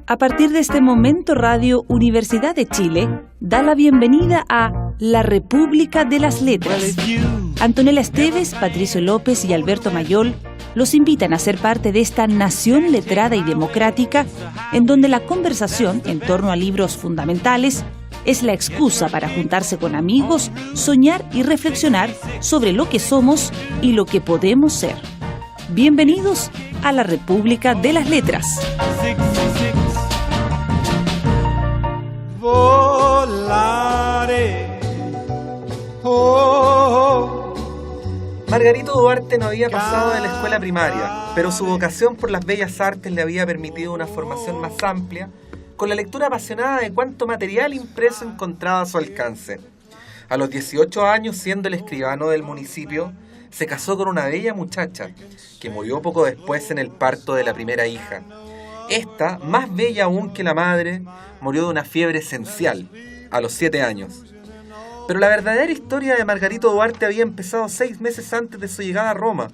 A partir de este momento, Radio Universidad de Chile da la bienvenida a La República de las Letras. Antonella Esteves, Patricio López y Alberto Mayol los invitan a ser parte de esta nación letrada y democrática, en donde la conversación en torno a libros fundamentales es la excusa para juntarse con amigos, soñar y reflexionar sobre lo que somos y lo que podemos ser. Bienvenidos a la República de las Letras. Volare. Margarito Duarte no había pasado de la escuela primaria, pero su vocación por las bellas artes le había permitido una formación más amplia, con la lectura apasionada de cuánto material impreso encontraba a su alcance. A los 18 años, siendo el escribano del municipio, se casó con una bella muchacha, que murió poco después en el parto de la primera hija. Esta, más bella aún que la madre, murió de una fiebre esencial, a los 7 años. Pero la verdadera historia de Margarito Duarte había empezado 6 meses antes de su llegada a Roma,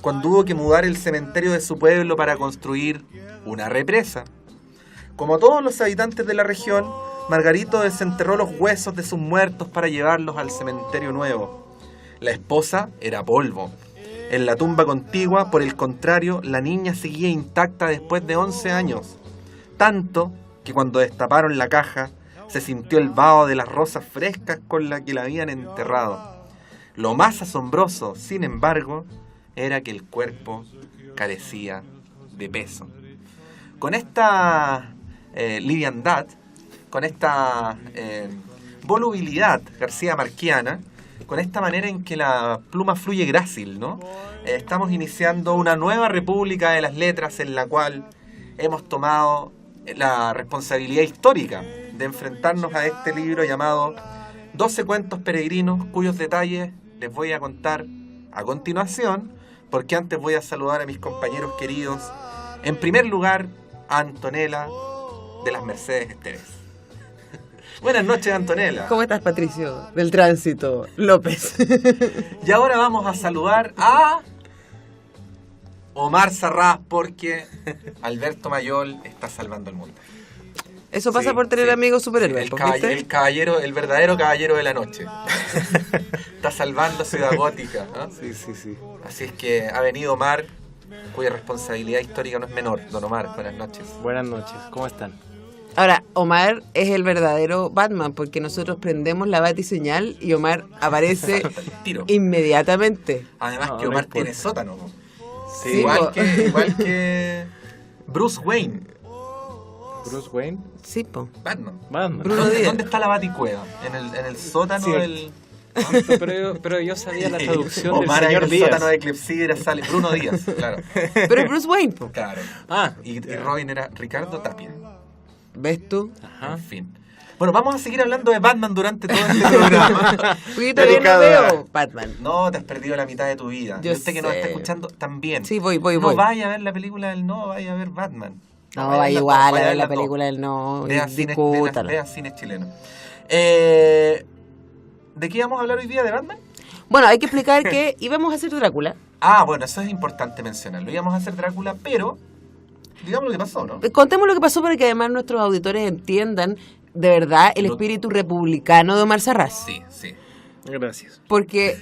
cuando hubo que mudar el cementerio de su pueblo para construir una represa. Como todos los habitantes de la región, Margarito desenterró los huesos de sus muertos para llevarlos al cementerio nuevo. La esposa era polvo. En la tumba contigua, por el contrario, la niña seguía intacta después de 11 años. Tanto que cuando destaparon la caja, se sintió el vaho de las rosas frescas con las que la habían enterrado. Lo más asombroso, sin embargo, era que el cuerpo carecía de peso. Con esta liviandad, con esta volubilidad García Marquiana, con esta manera en que la pluma fluye grácil, ¿no? Estamos iniciando una nueva República de las Letras en la cual hemos tomado la responsabilidad histórica de enfrentarnos a este libro llamado 12 cuentos peregrinos, cuyos detalles les voy a contar a continuación, porque antes voy a saludar a mis compañeros queridos. En primer lugar, a Antonella de las Mercedes Esteves. Buenas noches, Antonella. ¿Cómo estás, Patricio? Del Tránsito López. Y ahora vamos a saludar a Omar Sarraz, porque Alberto Mayol está salvando el mundo. Eso pasa por tener amigos superhéroes. El caballero, el verdadero caballero de la noche. Está salvando Ciudad Gótica, ¿no? Sí. Así es que ha venido Omar, cuya responsabilidad histórica no es menor. Don Omar, buenas noches. Buenas noches, ¿cómo están? Ahora, Omar es el verdadero Batman, porque nosotros prendemos la batiseñal y Omar aparece Tiro. inmediatamente. Además que No Omar importa. tiene sótano. Sí, igual que Bruce Wayne. Bruce Wayne, Sí, po. Batman. Batman. Bruno ¿Dónde, Díaz. dónde está la baticueva? En el sótano Cierto. del... Pero yo sabía la traducción Omar del ahí en señor el Díaz. sótano de Clepsidra sale Bruno Díaz, claro. Pero es Bruce Wayne, po. Claro. Ah, Y Robin era Ricardo Tapia. ¿Ves tú? ajá. En fin. Bueno, vamos a seguir hablando de Batman durante todo este programa. Porque todavía no Dedicado veo Batman. No, te has perdido la mitad de tu vida. Yo Y usted que nos sé. está escuchando también. Sí, voy. No vaya a ver la película del no, vaya a ver Batman. No, vaya va a verla igual todo, a vaya ver la verla todo. película del no. Vea Discútala. cine chileno. ¿De qué vamos a hablar hoy día de Batman? Bueno, hay que explicar que íbamos a hacer Drácula. Ah, bueno, eso es importante mencionarlo. Íbamos a hacer Drácula, pero digamos lo que pasó, ¿no? Contemos lo que pasó para que además nuestros auditores entiendan de verdad el espíritu republicano de Omar Sarraz. Sí. Gracias. Porque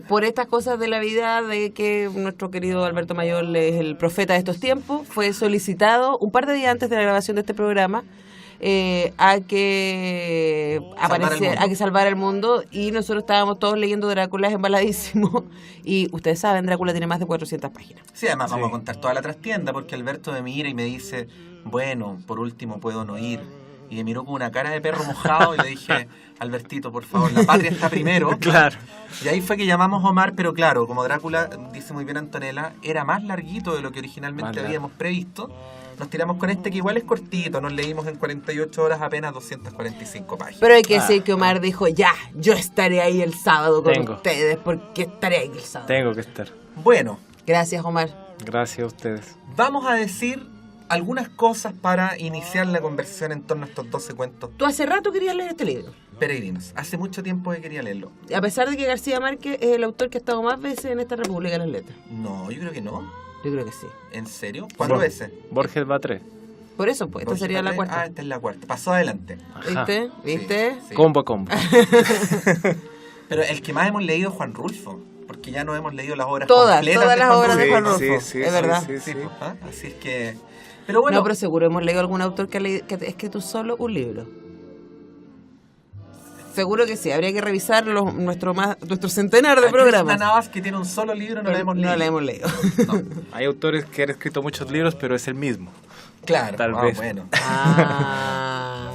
por estas cosas de la vida, de que nuestro querido Alberto Mayol es el profeta de estos tiempos, fue solicitado un par de días antes de la grabación de este programa a que salvara el mundo, y nosotros estábamos todos leyendo Drácula embaladísimo y ustedes saben, Drácula tiene más de 400 páginas. Sí, además vamos Sí. a contar toda la trastienda, porque Alberto me mira y me dice, bueno, por último puedo no ir. Y me miró con una cara de perro mojado y le dije, Albertito, por favor, la patria está primero. Claro. Y ahí fue que llamamos a Omar, pero claro, como Drácula, dice muy bien Antonella, era más larguito de lo que originalmente Más largo. habíamos previsto. Nos tiramos con este que igual es cortito, nos leímos en 48 horas apenas 245 páginas. Pero hay que decir que Omar dijo, ya, yo estaré ahí el sábado con Tengo. ustedes, porque estaré ahí el sábado. Tengo que estar. Bueno, Gracias, Omar. Gracias a ustedes. vamos a decir algunas cosas para iniciar la conversación en torno a estos 12 cuentos Tú hace rato querías leer este libro. peregrinos. Hace mucho tiempo que quería leerlo. A pesar de que García Márquez es el autor que ha estado más veces en esta República de las Letras. No, yo creo que no. Yo creo que sí. ¿En serio? ¿Cuántas veces? Borges va 3. Por eso, pues, esta sería la cuarta. Esta es la cuarta. Pasó adelante. Ajá. ¿Viste? Sí. Combo a combo. Pero el que más hemos leído es Juan Rulfo, porque ya no hemos leído las obras Todas completas las de Juan obras de Rulfo. Juan Rulfo, Sí, es verdad. sí, Sí, sí. ¿ah? Así es que... Pero bueno, No, pero seguro hemos leído algún autor que ha escrito solo un libro. Seguro que sí, habría que revisar nuestro centenar de a Krishna programas. Navas, que tiene un solo libro, no la hemos leído. No la hemos leído. No, Hay autores que han escrito muchos libros, pero es el mismo. claro. Tal vez. Bueno.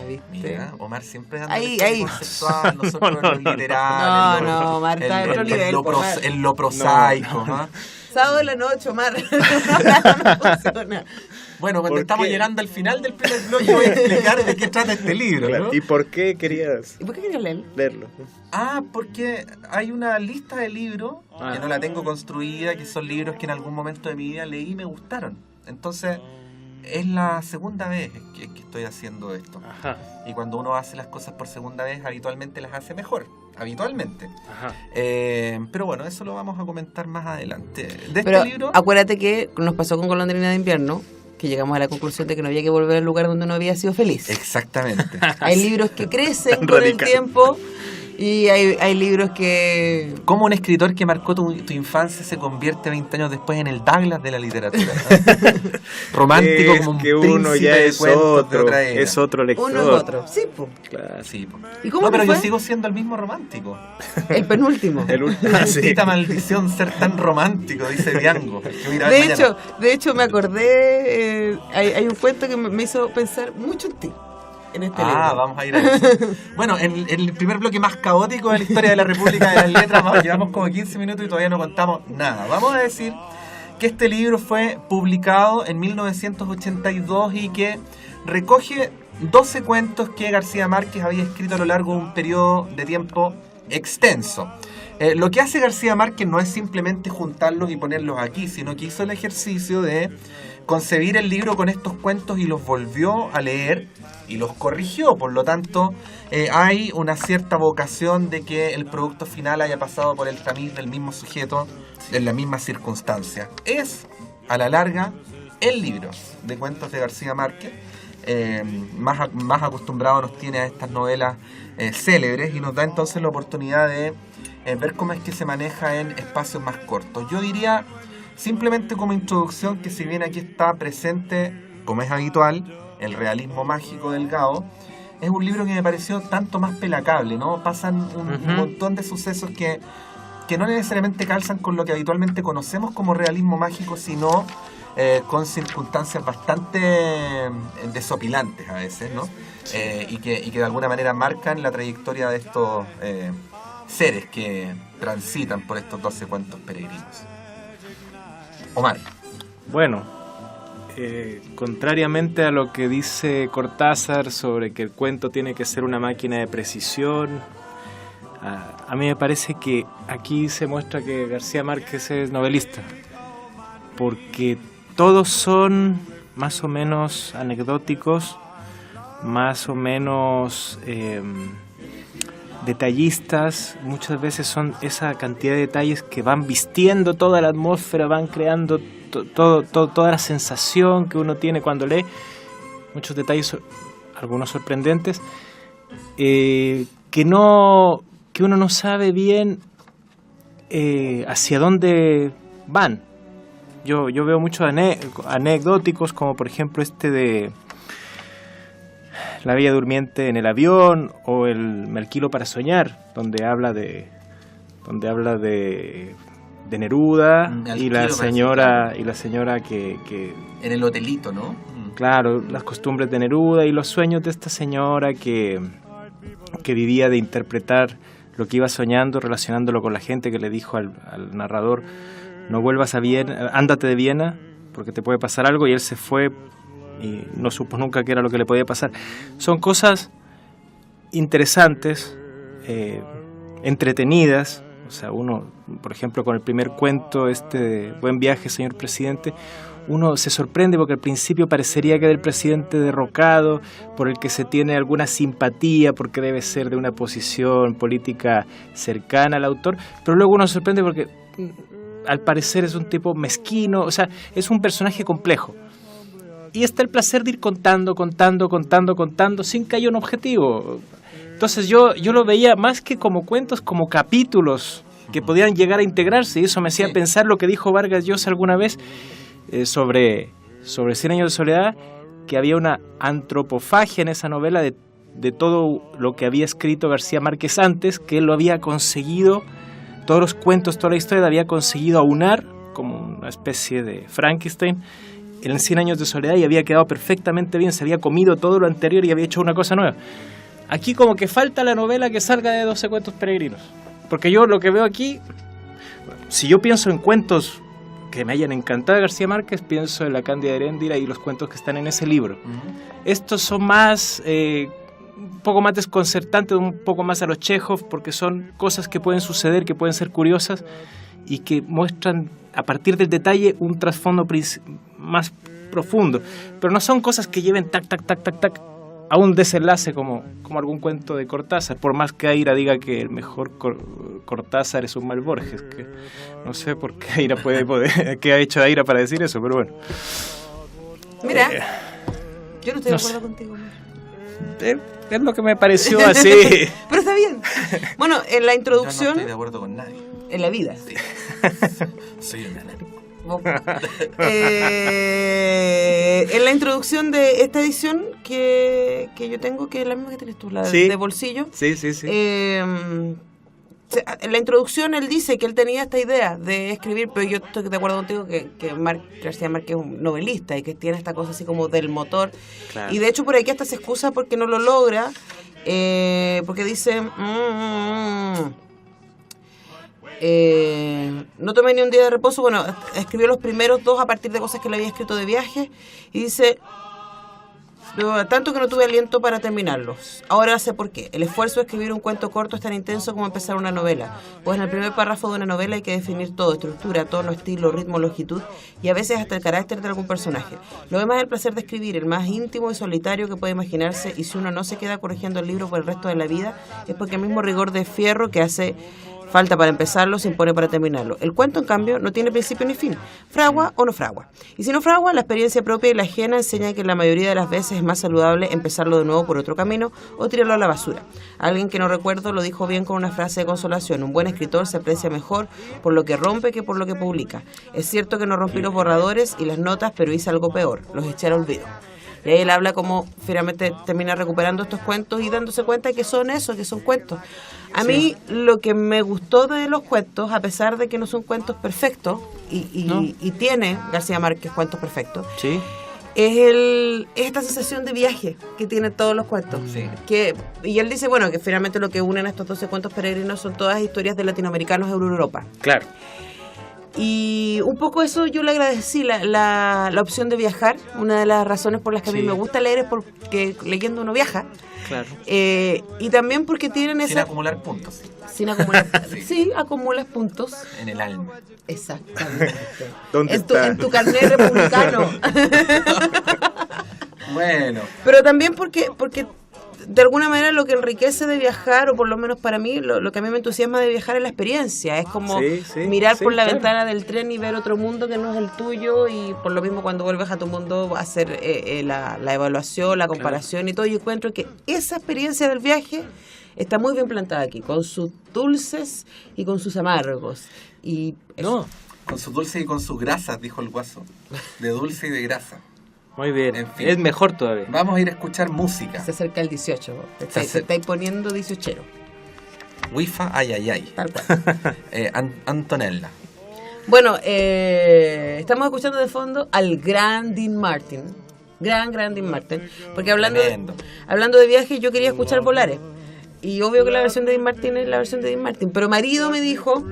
¿Viste? Mira, Omar siempre anda Ahí. en el conceptual, nosotros No, en lo literal. No, Omar, está en otro nivel, Omar. En lo prosaico. ¿ah? Sábado de la noche, Omar. No funciona. Bueno, cuando ¿Por estamos qué? llegando al final del primer bloque voy a explicar de qué trata este libro, ¿no? ¿Y por qué querías ¿Y por qué querías leerlo? leerlo? Ah, porque hay una lista de libros Ah. que no la tengo construida, que son libros que en algún momento de mi vida leí y me gustaron. Entonces, es la segunda vez que estoy haciendo esto. Ajá, Y cuando uno hace las cosas por segunda vez, habitualmente las hace mejor. Habitualmente. ajá. Pero bueno, eso lo vamos a comentar más adelante. De Pero este libro... acuérdate que nos pasó con Golondrina de Invierno, que llegamos a la conclusión de que no había que volver al lugar donde uno había sido feliz. Exactamente. Hay libros que crecen Tan con radical. el tiempo y hay libros que... ¿Cómo un escritor que marcó tu infancia se convierte 20 años después en el Douglas de la literatura? ¿no? Romántico Es como un que uno príncipe ya de es cuentos de otro, otra era. es otro lector. Uno es otro. Sí, po. Claro. Sí, po. ¿Y cómo No, te pero yo fue? sigo siendo el mismo romántico. El penúltimo. El último. Maldita maldición ser tan romántico, dice Diango. Que voy a ir a ver mañana. De hecho me acordé, hay un cuento que me hizo pensar mucho en ti, en este libro. Vamos a ir a eso. Bueno, en el primer bloque más caótico de la historia de la República de las Letras, llevamos como 15 minutos y todavía no contamos nada. Vamos a decir que este libro fue publicado en 1982 y que recoge 12 cuentos que García Márquez había escrito a lo largo de un periodo de tiempo extenso. Lo que hace García Márquez no es simplemente juntarlos y ponerlos aquí, sino que hizo el ejercicio de concebir el libro con estos cuentos y los volvió a leer y los corrigió. Por lo tanto, hay una cierta vocación de que el producto final haya pasado por el tamiz del mismo sujeto en la misma circunstancia. Es, a la larga, el libro de cuentos de García Márquez. Más acostumbrado nos tiene a estas novelas célebres y nos da entonces la oportunidad de ver cómo es que se maneja en espacios más cortos. Yo diría, simplemente como introducción, que si bien aquí está presente, como es habitual, el realismo mágico del Gao, es un libro que me pareció tanto más pelacable, ¿no? Pasan un montón de sucesos que no necesariamente calzan con lo que habitualmente conocemos como realismo mágico, sino con circunstancias bastante desopilantes a veces, ¿no? Y que de alguna manera marcan la trayectoria de estos seres que transitan por estos 12 cuentos peregrinos. Omar. Bueno, contrariamente a lo que dice Cortázar sobre que el cuento tiene que ser una máquina de precisión, a mí me parece que aquí se muestra que García Márquez es novelista, porque todos son más o menos anecdóticos, más o menos detallistas. Muchas veces son esa cantidad de detalles que van vistiendo toda la atmósfera, van creando toda la sensación que uno tiene cuando lee. Muchos detalles, algunos sorprendentes, que uno no sabe bien hacia dónde van. Yo veo muchos anecdóticos, como por ejemplo este de La Bella Durmiente en el avión, o el Me alquilo para soñar, donde habla de Neruda y la señora que En el hotelito, ¿no? claro, las costumbres de Neruda y los sueños de esta señora que vivía de interpretar lo que iba soñando, relacionándolo con la gente, que le dijo al narrador: no vuelvas a Viena, ándate de Viena porque te puede pasar algo, y él se fue y no supo nunca qué era lo que le podía pasar. Son cosas interesantes, entretenidas. O sea, uno, por ejemplo, con el primer cuento, de Buen viaje, señor presidente, uno se sorprende porque al principio parecería que era el presidente derrocado, por el que se tiene alguna simpatía, porque debe ser de una posición política cercana al autor, pero luego uno se sorprende porque al parecer es un tipo mezquino. O sea, es un personaje complejo. y está el placer de ir contando, sin que haya un objetivo. Entonces yo lo veía más que como cuentos, como capítulos que podían llegar a integrarse, y eso me hacía pensar lo que dijo Vargas Llosa alguna vez sobre 100 años de soledad, que había una antropofagia en esa novela de todo lo que había escrito García Márquez antes, que él lo había conseguido, todos los cuentos, toda la historia la había conseguido aunar como una especie de Frankenstein en 100 años de soledad, y había quedado perfectamente bien, se había comido todo lo anterior y había hecho una cosa nueva. Aquí como que falta la novela que salga de 12 cuentos peregrinos, porque yo lo que veo aquí, si yo pienso en cuentos que me hayan encantado de García Márquez, pienso en La Cándida de Heréndira y los cuentos que están en ese libro. Estos son más, un poco más desconcertantes, un poco más a los Chekhov, porque son cosas que pueden suceder, que pueden ser curiosas y que muestran a partir del detalle un trasfondo más profundo, pero no son cosas que lleven tac a un desenlace como algún cuento de Cortázar, por más que Aira diga que el mejor Cortázar es un mal Borges, que no sé por qué Aira qué ha hecho Aira para decir eso, pero bueno. Mira, yo no estoy de acuerdo contigo. Es lo que me pareció así. Pero está bien. Bueno, en la introducción... Yo no estoy de acuerdo con nadie. En la vida. Sí. Soy un enano. En la introducción de esta edición que yo tengo, que es la misma que tienes tú, la de bolsillo. Sí. En la introducción él dice que él tenía esta idea de escribir, pero yo estoy de acuerdo contigo que García Márquez es un novelista y que tiene esta cosa así como del motor. Claro. Y de hecho por aquí hasta se excusa porque no lo logra, porque dice... no tomé ni un día de reposo. Bueno, escribió los primeros 2 a partir de cosas que le había escrito de viaje, y dice: tanto que no tuve aliento para terminarlos. Ahora sé por qué. El esfuerzo de escribir un cuento corto es tan intenso como empezar una novela, pues en el primer párrafo de una novela hay que definir todo: estructura, tono, estilo, ritmo, longitud y a veces hasta el carácter de algún personaje. Lo demás es el placer de escribir, el más íntimo y solitario que puede imaginarse, y si uno no se queda corrigiendo el libro por el resto de la vida es porque el mismo rigor de fierro que hace falta para empezarlo se impone para terminarlo. El cuento, en cambio, no tiene principio ni fin. Fragua o no fragua. Y si no fragua, la experiencia propia y la ajena enseña que la mayoría de las veces es más saludable empezarlo de nuevo por otro camino o tirarlo a la basura. Alguien que no recuerdo lo dijo bien con una frase de consolación: un buen escritor se aprecia mejor por lo que rompe que por lo que publica. Es cierto que no rompí los borradores y las notas, pero hice algo peor: los eché al olvido. Y ahí él habla como finalmente termina recuperando estos cuentos y dándose cuenta que son eso, que son cuentos. A mí lo que me gustó de los cuentos, a pesar de que no son cuentos perfectos, y tiene García Márquez cuentos perfectos, es esta sensación de viaje que tienen todos los cuentos. Y él dice, bueno, que finalmente lo que unen a estos 12 cuentos peregrinos son todas historias de latinoamericanos en Europa. Claro. Y un poco eso yo le agradecí, la opción de viajar. Una de las razones por las que a mí me gusta leer es porque leyendo uno viaja. Claro. Y también porque tienen esa... Sin acumular puntos. Sin acumular... Sí, acumulas puntos. En el alma. Exactamente. ¿Dónde está? En tu carnet republicano. Bueno. Pero también porque de alguna manera lo que enriquece de viajar, o por lo menos para mí, lo que a mí me entusiasma de viajar es la experiencia. Es como mirar por la ventana del tren y ver otro mundo que no es el tuyo, y por lo mismo cuando vuelves a tu mundo va a hacer la evaluación, la comparación y todo. Yo encuentro que esa experiencia del viaje está muy bien plantada aquí, con sus dulces y con sus amargos. Y con sus dulces y con sus grasas, dijo el Guaso. De dulce y de grasa. Muy bien, en fin. Es mejor todavía. Vamos a ir a escuchar música. Se acerca el 18, te estáis poniendo 18ero. Wifa, ay. Tal cual. Antonella. Bueno, estamos escuchando de fondo al gran Dean Martin. Gran Dean Martin. Porque hablando de viajes, yo quería escuchar Volares. Y obvio que la versión de Dean Martin es la versión de Dean Martin. Pero marido me dijo...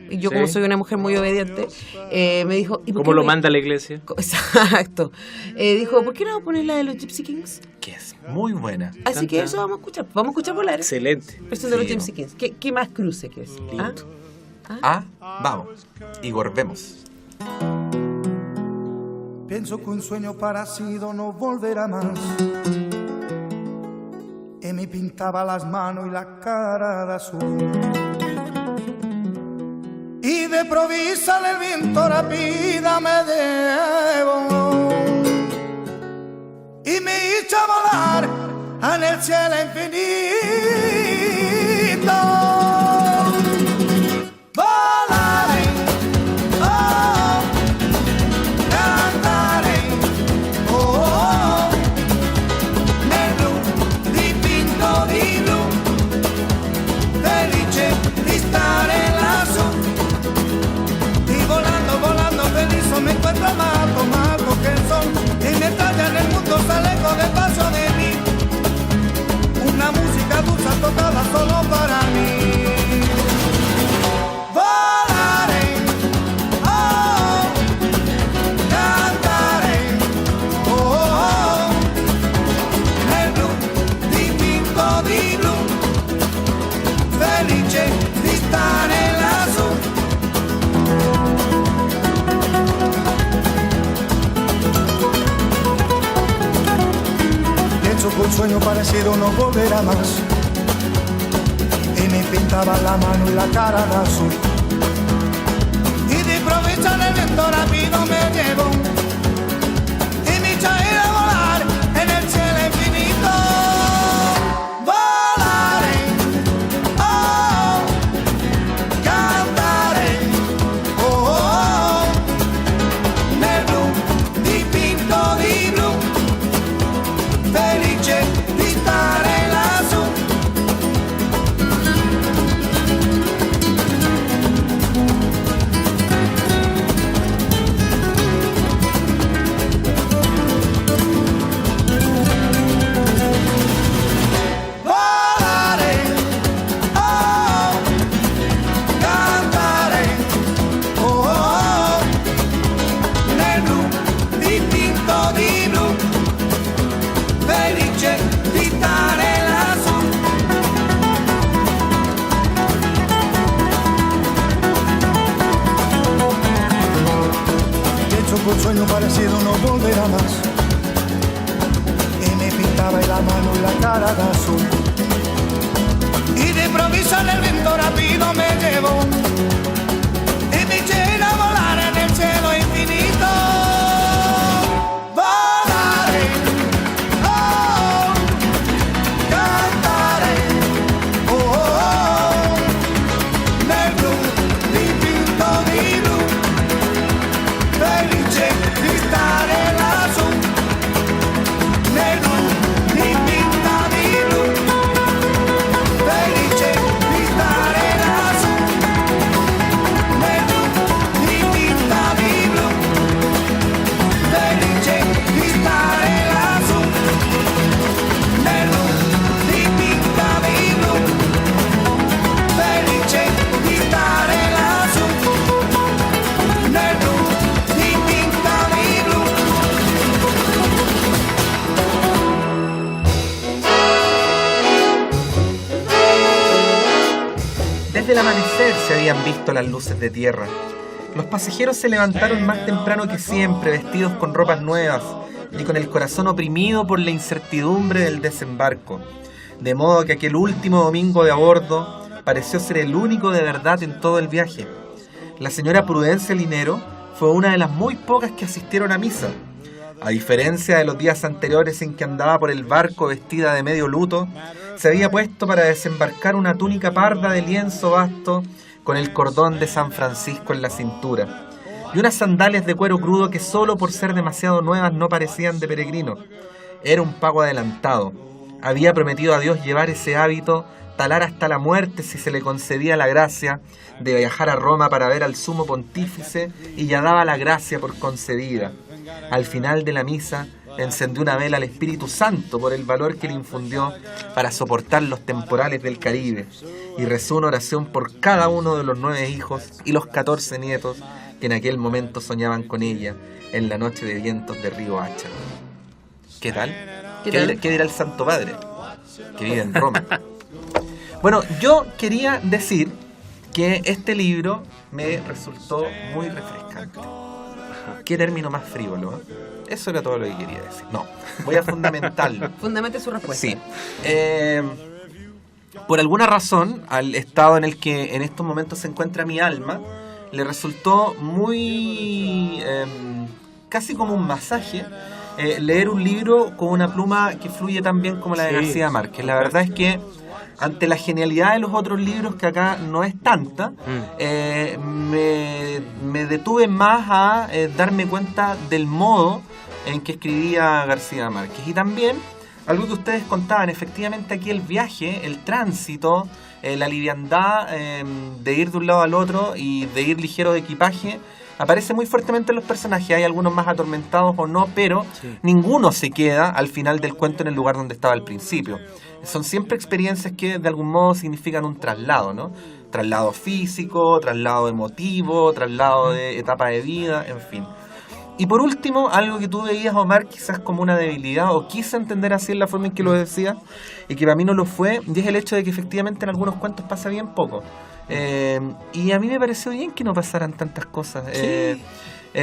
Y yo, como soy una mujer muy obediente, me dijo... ¿Cómo lo manda la iglesia? Exacto. Dijo, ¿por qué no poner la de los Gypsy Kings? Que es muy buena. Así que eso vamos a escuchar. Vamos a escuchar Volares. Excelente. Versión de los Gypsy Kings. ¿Qué más cruce que es? Vamos. Y volvemos. Pienso que un sueño parecido no volverá más. Y me pintaba las manos y la cara de azul. Y de provisa el viento rápida me llevó un sueño parecido no volverá más. Y me pintaba la mano y la cara de azul. Y de improviso en el viento rápido me llevó. Y me hizo ir a volar en el cielo infinito. Volaré, oh, cantaré, oh, oh, oh. Nel blu dipinto di blu, felice di stare lassù. Volare, oh, cantare, oh, oh, oh. Nel blu dipinto di blu, felice di stare lassù. De hecho, por sueño parecido no volverá más. Y me pintaba la mano y la cara de azul. Y de improviso en el viento rápido me llevó. Y me eché a volar en el cielo infinito. Volaré, oh, cantaré, oh, oh, oh. Nel blu dipinto di blu, felice di stare lassù. Nel blu dipinto di blu, felice di stare lassù. Nel blu dipinto di blu, felice di stare lassù. Nel blu dipinto di blu, felice di stare lassù. Nel blu dipinto di blu. Desde el amanecer se habían visto las luces de tierra. Los pasajeros se levantaron más temprano que siempre, vestidos con ropas nuevas y con el corazón oprimido por la incertidumbre del desembarco. De modo que aquel último domingo de a bordo pareció ser el único de verdad en todo el viaje. La señora Prudencia Linero fue una de las muy pocas que asistieron a misa. A diferencia de los días anteriores en que andaba por el barco vestida de medio luto, se había puesto para desembarcar una túnica parda de lienzo vasto con el cordón de San Francisco en la cintura y unas sandalias de cuero crudo que solo por ser demasiado nuevas no parecían de peregrino. Era un pago adelantado. Había prometido a Dios llevar ese hábito, talar hasta la muerte si se le concedía la gracia de viajar a Roma para ver al sumo pontífice, y ya daba la gracia por concedida. Al final de la misa encendió una vela al Espíritu Santo por el valor que le infundió para soportar los temporales del Caribe, y rezó una oración por cada uno de los 9 hijos y los 14 nietos que en aquel momento soñaban con ella en la noche de vientos de Río Hacha. ¿Qué tal? ¿Qué dirá el Santo Padre, que vive en Roma? Bueno, yo quería decir que este libro me resultó muy refrescante. Qué término más frívolo, ¿eh? Eso era todo lo que quería decir. No, voy a fundamentarlo. Fundamente su respuesta. Sí. Por alguna razón, al estado en el que en estos momentos se encuentra mi alma, le resultó muy... casi como un masaje leer un libro con una pluma que fluye tan bien como la de García Márquez. La verdad es que ante la genialidad de los otros libros, que acá no es tanta, me detuve más a darme cuenta del modo en que escribía García Márquez. Y también, algo que ustedes contaban, efectivamente aquí el viaje, el tránsito, la liviandad de ir de un lado al otro y de ir ligero de equipaje, aparece muy fuertemente en los personajes. Hay algunos más atormentados o no, pero ninguno se queda al final del cuento en el lugar donde estaba al principio. Son siempre experiencias que de algún modo significan un traslado, ¿no? Traslado físico, traslado emotivo, traslado de etapa de vida, en fin. Y por último, algo que tú veías, Omar, quizás como una debilidad, o quise entender así en la forma en que lo decía, y que para mí no lo fue, y es el hecho de que efectivamente en algunos cuentos pasa bien poco. Y a mí me pareció bien que no pasaran tantas cosas.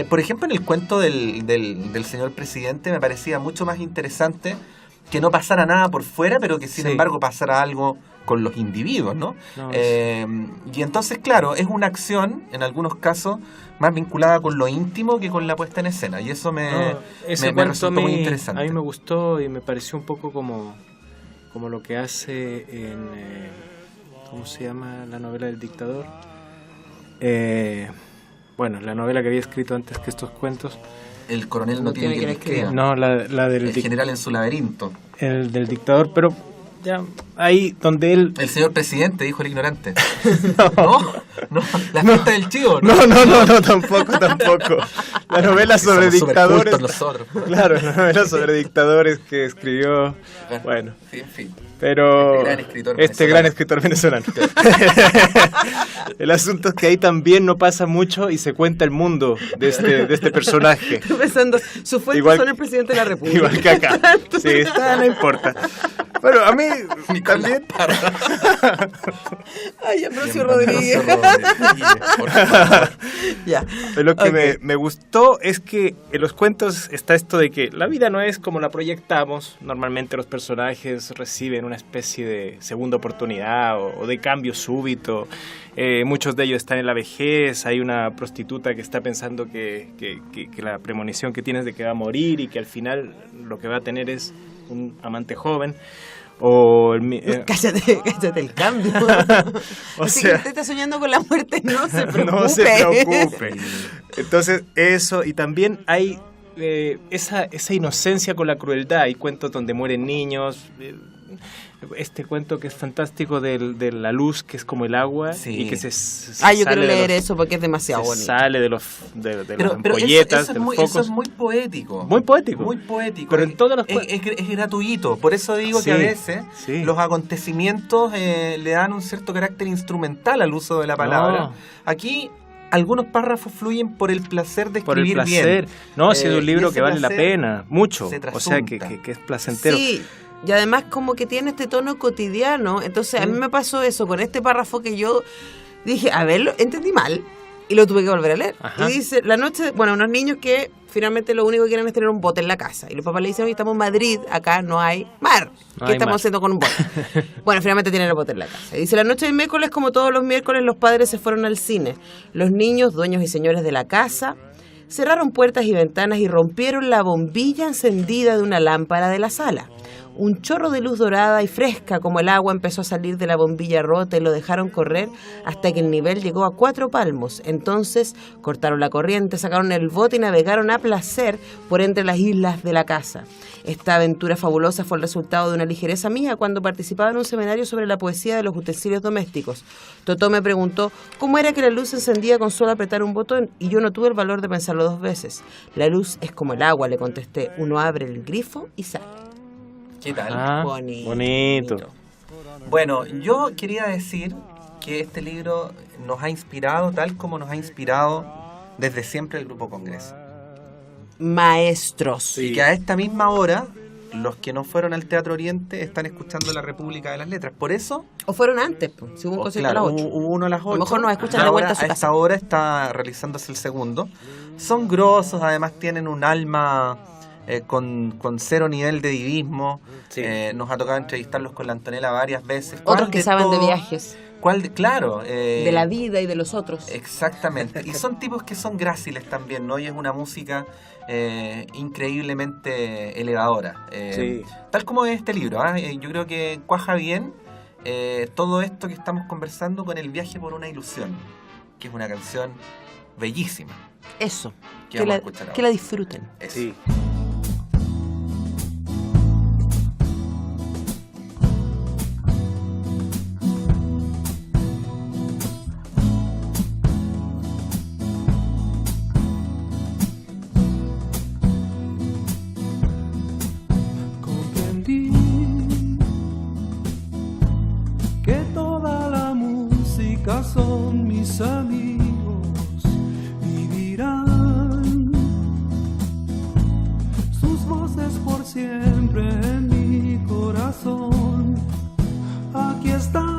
Por ejemplo, en el cuento del señor presidente me parecía mucho más interesante que no pasara nada por fuera, pero que sin Sí. embargo pasara algo con los individuos, ¿no? No, Y entonces, claro, es una acción, en algunos casos, más vinculada con lo íntimo que con la puesta en escena. Y eso ese me cuento resultó muy interesante. a mí me gustó y me pareció un poco como lo que hace en... ¿cómo se llama la novela del dictador? Bueno, la novela que había escrito antes que estos cuentos. El coronel no tiene quien le escriba. No, la del El general en su laberinto. el del dictador, pero ya ahí donde él... El señor presidente, dijo el ignorante. No, la fiesta del chivo. No, tampoco. La novela sobre Somos dictadores. supercultos nosotros. Claro, la novela sobre dictadores que escribió... Bueno, Sí, en fin. pero Este gran escritor venezolano. El asunto es que ahí también no pasa mucho y se cuenta el mundo de este personaje. Estoy pensando, sus fuentes Igual- son el presidente de la República. Igual que acá. Sí, no importa. Bueno, a mí también... Ay, Ambrosio Rodríguez. Por favor. Ya. Lo que Ok. me gustó es que en los cuentos está esto de que la vida no es como la proyectamos. Normalmente los personajes reciben una especie de segunda oportunidad o de cambio súbito. Muchos de ellos están en la vejez. Hay una prostituta que está pensando que la premonición que tiene es de que va a morir y que al final lo que va a tener es un amante joven. O Cállate el cambio. O Así sea- que usted está soñando con la muerte, no se preocupe. No se preocupe. Entonces, eso, y también hay esa inocencia con la crueldad. Hay cuentos donde mueren niños. Este cuento que es fantástico de la luz, que es como el agua, Sí. y que se Yo quiero sale de leer los- eso porque es demasiado se bonito. sale de las Pero ampolletas, eso de es los muy, focos. eso es muy poético. Muy poético. Muy poético. Pero en todas las es gratuito. Por eso digo Sí, que a veces sí. los acontecimientos le dan un cierto carácter instrumental al uso de la palabra. No. Aquí algunos párrafos fluyen por el placer de Por el escribir placer. bien. No, ha sido un Y libro ese que vale la placer pena, mucho. se O sea, trasunta. que es placentero. Sí, y además como que tiene este tono cotidiano. Entonces a mí me pasó eso con este párrafo que yo dije, a ver, lo entendí mal y lo tuve que volver a leer. Ajá. Y dice, la noche, bueno, unos niños que finalmente lo único que quieren es tener un bote en la casa. Y los papás le dicen, hoy estamos en Madrid, acá no hay mar. No ¿Qué hay estamos mar. haciendo con un bote? Bueno, finalmente tienen el bote en la casa. Y dice, la noche del miércoles, como todos los miércoles, los padres se fueron al cine. Los niños, dueños y señores de la casa, cerraron puertas y ventanas y rompieron la bombilla encendida de una lámpara de la sala. Un chorro de luz dorada y fresca como el agua empezó a salir de la bombilla rota y lo dejaron correr hasta que el nivel llegó a 4 palmos. Entonces cortaron la corriente, sacaron el bote y navegaron a placer por entre las islas de la casa. Esta aventura fabulosa fue el resultado de una ligereza mía cuando participaba en un seminario sobre la poesía de los utensilios domésticos. Totó me preguntó cómo era que la luz se encendía con solo apretar un botón y yo no tuve el valor de pensarlo 2 veces. La luz es como el agua, le contesté. Uno abre el grifo y sale. ¿Qué tal? Ah, bonito. Bueno, yo quería decir que este libro nos ha inspirado tal como nos ha inspirado desde siempre el Grupo Congreso. Maestros. Y que a esta misma hora, los que no fueron al Teatro Oriente están escuchando La República de las Letras. Por eso, O fueron antes, pues, si hubo un concierto claro, a las 8. hubo uno a las 8. A lo mejor nos escuchan de vuelta a su A casa. esta hora está realizándose el segundo. Son grosos, además tienen un alma con cero nivel de divismo. Sí. Nos ha tocado entrevistarlos con la Antonella varias veces. Otros ¿Cuál que de saben de todos? viajes, Claro. de la vida y de los otros. Exactamente. Y son tipos que son gráciles también, ¿no? Y es una música increíblemente elevadora. Sí. Tal como es este libro, ¿ah? Yo creo que cuaja bien todo esto que estamos conversando con El viaje por una ilusión, que es una canción bellísima. Eso. Que Que vamos la, a escuchar ahora. que la disfruten. Eso. Sí. Comprendí que toda la música son mis amigos, vivirán sus voces por siempre en mi corazón. Aquí están,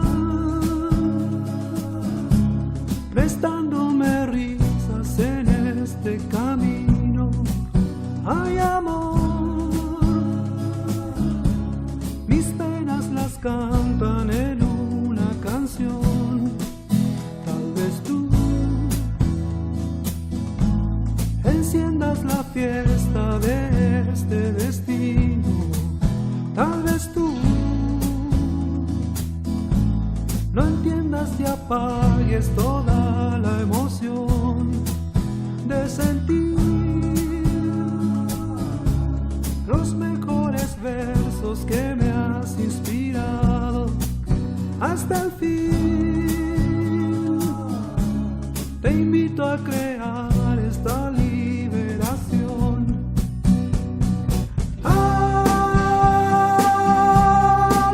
prestándome risas en este camino. Hay amor destino. Tal vez tú no entiendas y apagues toda la emoción de sentir los mejores versos que me has inspirado hasta el fin. Te invito a crear esta liberación.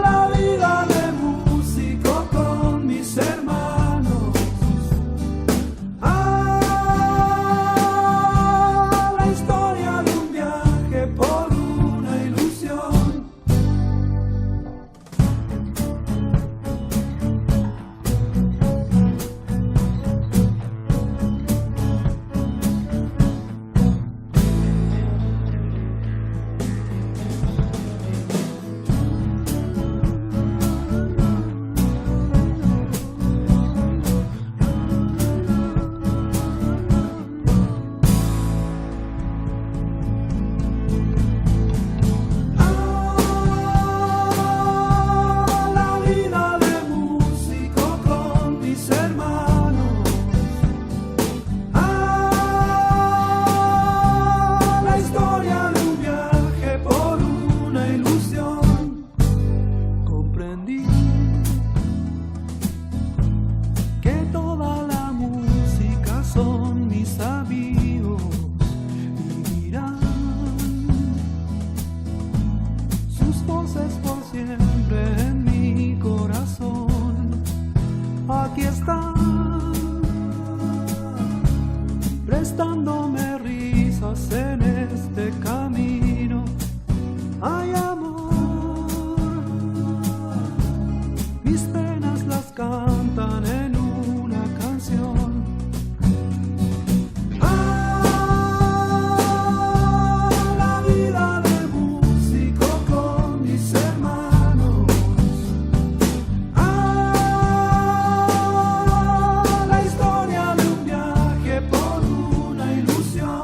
La vida de músico con mis hermanos. La historia de un viaje por una ilusión. La vida de músico con mis hermanos. La historia de un viaje por una ilusión. Comprendí que toda la música son mis amigos. Vivirán sus voces por siempre en mi corazón. Aquí están, prestándome risas en este camino. Hay amor, mis penas las cantan en una canción. La vida de músico con mis hermanos. La historia de un viaje por una ilusión.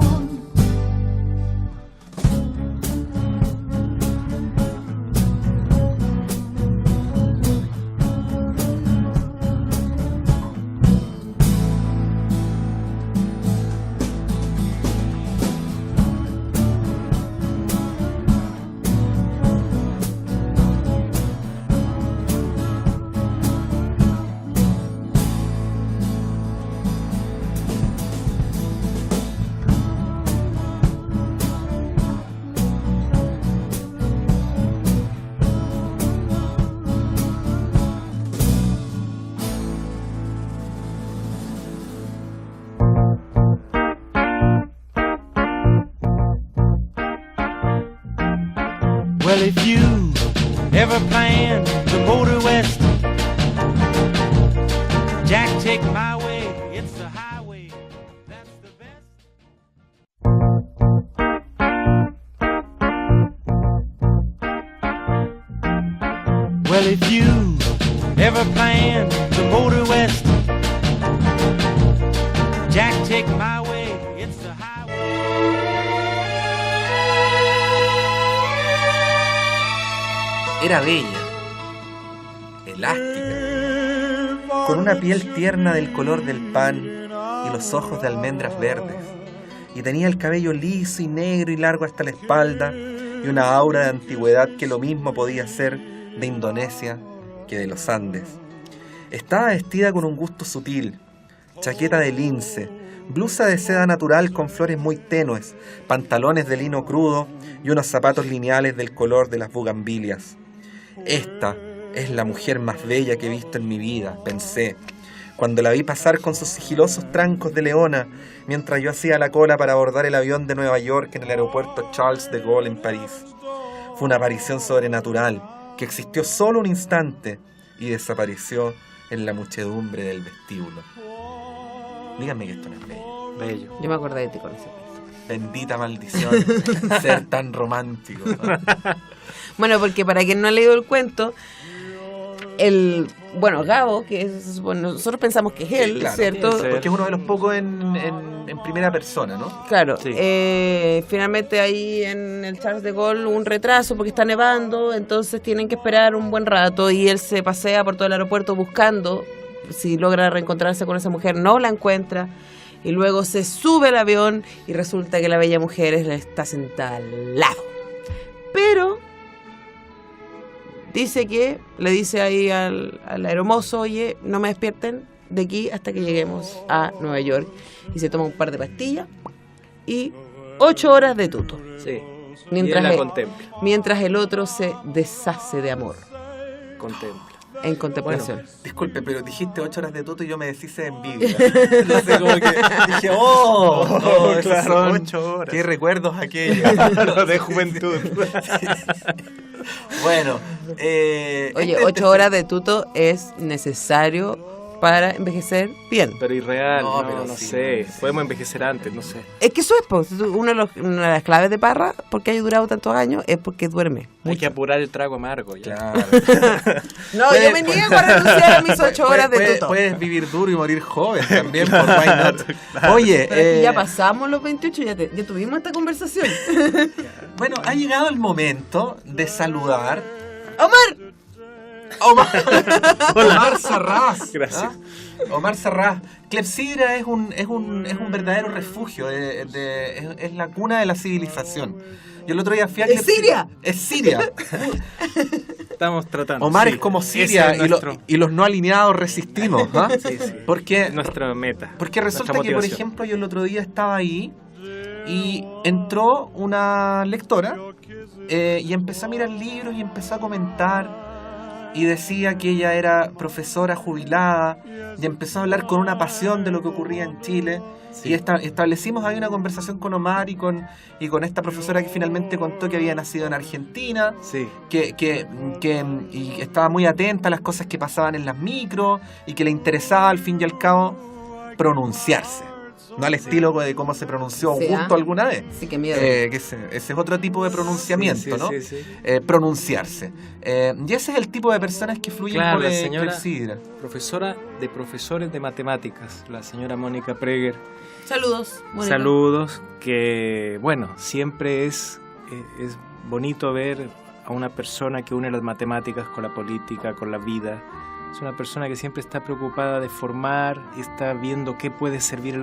Well, if you ever plan to motor west, Jack, take my way, it's the highway, that's the best. Well, if you ever plan to motor west, Jack, take my way, it's the highway. Era bella, elástica, con una piel tierna del color del pan y los ojos de almendras verdes, y tenía el cabello liso y negro y largo hasta la espalda, y una aura de antigüedad que lo mismo podía ser de Indonesia que de los Andes. Estaba vestida con un gusto sutil, chaqueta de lince, blusa de seda natural con flores muy tenues, pantalones de lino crudo y unos zapatos lineales del color de las bugambilias. Esta es la mujer más bella que he visto en mi vida, pensé, cuando la vi pasar con sus sigilosos trancos de leona, mientras yo hacía la cola para abordar el avión de Nueva York en el aeropuerto Charles de Gaulle en París. Fue una aparición sobrenatural, que existió solo un instante y desapareció en la muchedumbre del vestíbulo. Díganme que esto no es bello. Bello. Yo me acordé de ti con ese. Bendita maldición, ser tan romántico, ¿no? Bueno, porque para quien no ha leído el cuento, Bueno, Gabo, que es, bueno, nosotros pensamos que es él, Claro, ¿cierto? sí. Porque es uno de los pocos en primera persona, ¿no? Claro, Sí. finalmente ahí en el Charles de Gaulle hubo un retraso porque está nevando, entonces tienen que esperar un buen rato y él se pasea por todo el aeropuerto buscando si logra reencontrarse con esa mujer, no la encuentra y luego se sube al avión y resulta que la bella mujer está sentada al lado. Pero le dice ahí al aeromozo, oye, no me despierten de aquí hasta que lleguemos a Nueva York. Y se toma un par de pastillas y 8 horas de tuto. Sí. Mientras y él la él- contempla. Mientras el otro se deshace de amor Contempla. en contemplación. Disculpe, pero dijiste 8 horas de tuto y yo me deshice de envidia. Entonces como que dije, esas claro, son 8 horas. qué recuerdos aquellos. Lo de juventud. Bueno, Oye, 8 horas de tuto es necesario para envejecer bien. Pero irreal, No, no, pero no sí, sé. no sé. Podemos envejecer antes, no sé. Es que eso es, pues, una de las claves de Parra, porque haya durado tantos años, es porque duerme. Hay que apurar el trago amargo. Ya. Claro. No, Puede- yo me niego a renunciar a mis 8 horas de tuto. Puedes vivir duro y morir joven también, por why not. Oye, Pero es que ya pasamos los 28, ya tuvimos esta conversación. bueno, ha llegado el momento de saludar ¡Omar! Omar Sarraz. Gracias. ¿Ah? Omar Sarraz. Clepsidra es un verdadero refugio, es la cuna de la civilización. Yo el otro día fui a ¿Es Siria? Es Siria. Estamos tratando. Omar sí. es como Ese Siria es nuestro- y los no alineados resistimos. ¿Ah? Sí, sí. Porque, Nuestra meta. porque resulta nuestra que, por motivación. ejemplo, yo el otro día estaba ahí y entró una lectora y empezó a mirar libros y empezó a comentar y decía que ella era profesora jubilada y empezó a hablar con una pasión de lo que ocurría en Chile. Sí. Y establecimos ahí una conversación con Omar y con esta profesora que finalmente contó que había nacido en Argentina, Sí. y estaba muy atenta a las cosas que pasaban en las micros y que le interesaba al fin y al cabo pronunciarse. No al estilo de cómo se pronunció Sí, Augusto alguna vez. Sí, qué miedo. Que ese es otro tipo de pronunciamiento, Sí, sí, ¿no? sí, sí. Pronunciarse. Y ese es el tipo de personas que fluyen Claro, por la señora- Clepsidra. Profesora de profesores de matemáticas, la señora Mónica Preger. Saludos. Mónica. Saludos, que bueno, siempre es bonito ver a una persona que une las matemáticas con la política, con la vida. Es una persona que siempre está preocupada de formar y está viendo qué puede servir a